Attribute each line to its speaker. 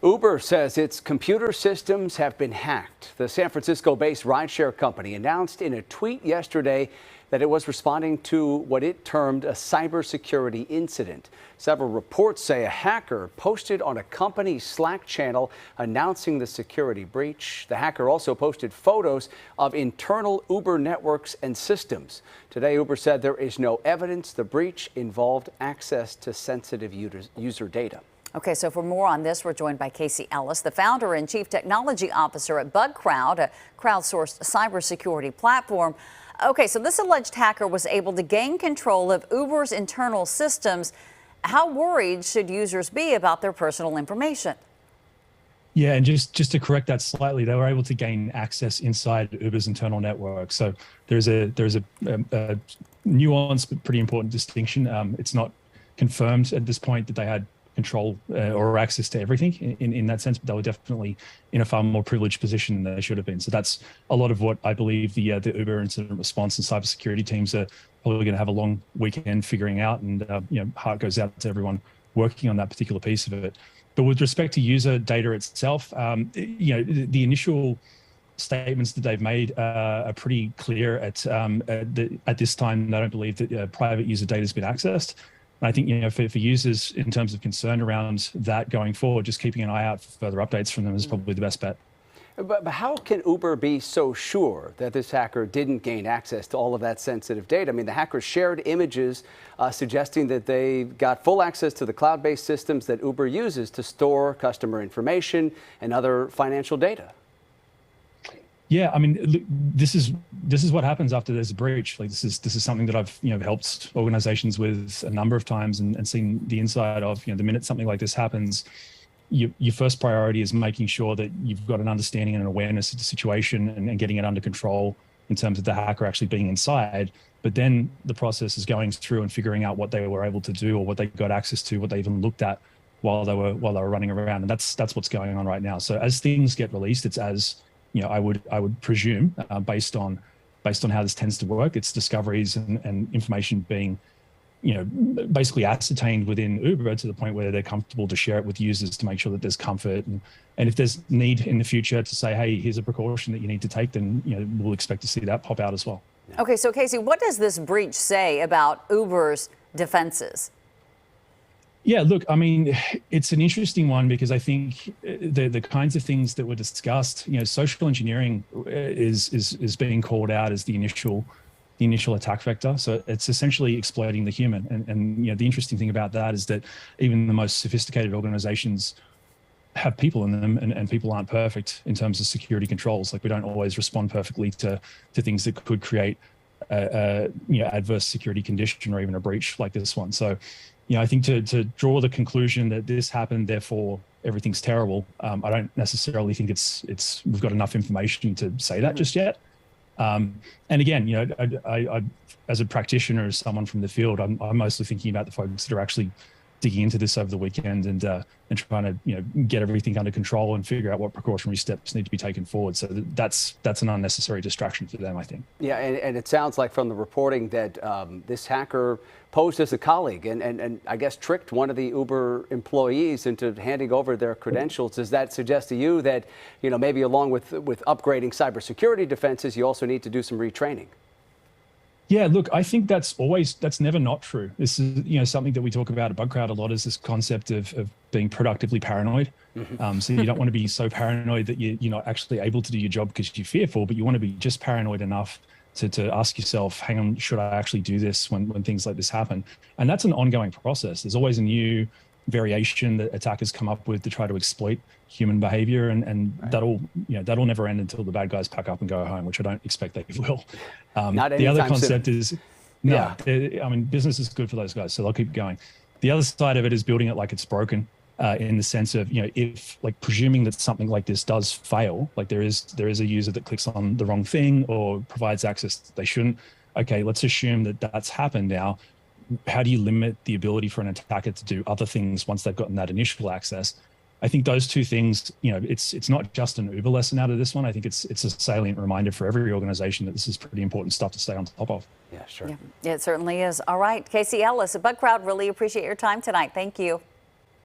Speaker 1: Uber says its computer systems have been hacked. The San Francisco-based rideshare company announced in a tweet yesterday that it was responding to what it termed a cybersecurity incident. Several reports say a hacker posted on a company's Slack channel announcing the security breach. The hacker also posted photos of internal Uber networks and systems. Today, Uber said there is no evidence the breach involved access to sensitive user data.
Speaker 2: Okay, so for more on this, we're joined by Casey Ellis, the founder and chief technology officer at BugCrowd, a crowdsourced cybersecurity platform. Okay, so this alleged hacker was able to gain control of Uber's internal systems. How worried should users be about their personal information?
Speaker 3: Yeah, and just to correct that slightly, they were able to gain access inside Uber's internal network. So there's a nuanced but pretty important distinction. It's not confirmed at this point that they had control or access to everything in that sense, but they were definitely in a far more privileged position than they should have been. So that's a lot of what I believe the Uber incident response and cybersecurity teams are probably going to have a long weekend figuring out. And heart goes out to everyone working on that particular piece of it. But with respect to user data itself, the initial statements that they've made are pretty clear at this time. They don't believe that private user data has been accessed. I think, for users in terms of concern around that going forward, just keeping an eye out for further updates from them is probably the best bet.
Speaker 1: But how can Uber be so sure that this hacker didn't gain access to all of that sensitive data? I mean, the hackers shared images suggesting that they got full access to the cloud-based systems that Uber uses to store customer information and other financial data.
Speaker 3: Yeah, I mean, look, this is what happens after there's a breach. Like this is something that I've helped organizations with a number of times and seen the inside of. The minute something like this happens, your first priority is making sure that you've got an understanding and an awareness of the situation and getting it under control in terms of the hacker actually being inside. But then the process is going through and figuring out what they were able to do or what they got access to, what they even looked at while they were running around. And that's what's going on right now. So as things get released, it's as I would presume, based on how this tends to work, it's discoveries and information being, basically ascertained within Uber to the point where they're comfortable to share it with users to make sure that there's comfort. And if there's need in the future to say, hey, here's a precaution that you need to take, then we'll expect to see that pop out as well.
Speaker 2: Okay, so Casey, what does this breach say about Uber's defenses?
Speaker 3: Yeah, look, I mean, it's an interesting one because I think the kinds of things that were discussed, social engineering is being called out as the initial attack vector. So it's essentially exploiting the human. And the interesting thing about that is that even the most sophisticated organizations have people in them, and people aren't perfect in terms of security controls. Like we don't always respond perfectly to things that could create adverse security condition or even a breach like this one. So I think to draw the conclusion that this happened, therefore everything's terrible, I don't necessarily think we've got enough information to say that just yet. And again, I as a practitioner, as someone from the field, I'm mostly thinking about the folks that are actually digging into this over the weekend and trying to get everything under control and figure out what precautionary steps need to be taken forward. So that's an unnecessary distraction for them, I think.
Speaker 1: Yeah, and it sounds like from the reporting that this hacker posed as a colleague and I guess tricked one of the Uber employees into handing over their credentials. Does that suggest to you that maybe along with upgrading cybersecurity defenses, you also need to do some retraining?
Speaker 3: Yeah, look, I think that's never not true. This is, something that we talk about at BugCrowd a lot, is this concept of being productively paranoid. Mm-hmm. So you don't want to be so paranoid that you're not actually able to do your job because you're fearful, but you want to be just paranoid enough to ask yourself, hang on, should I actually do this when things like this happen? And that's an ongoing process. There's always a new variation that attackers come up with to try to exploit human behavior, and that'll never end until the bad guys pack up and go home, which I don't expect they will. The other concept is, I mean, business is good for those guys, so they'll keep going. The other side of it is building it like it's broken, in the sense of, if presuming that something like this does fail, like there is a user that clicks on the wrong thing or provides access that they shouldn't. Okay, let's assume that that's happened now. How do you limit the ability for an attacker to do other things once they've gotten that initial access? I think those two things, it's not just an Uber lesson out of this one. I think it's a salient reminder for every organization that this is pretty important stuff to stay on top of.
Speaker 1: Yeah, sure.
Speaker 2: Yeah, it certainly is. All right, Casey Ellis at BugCrowd, really appreciate your time tonight. Thank you.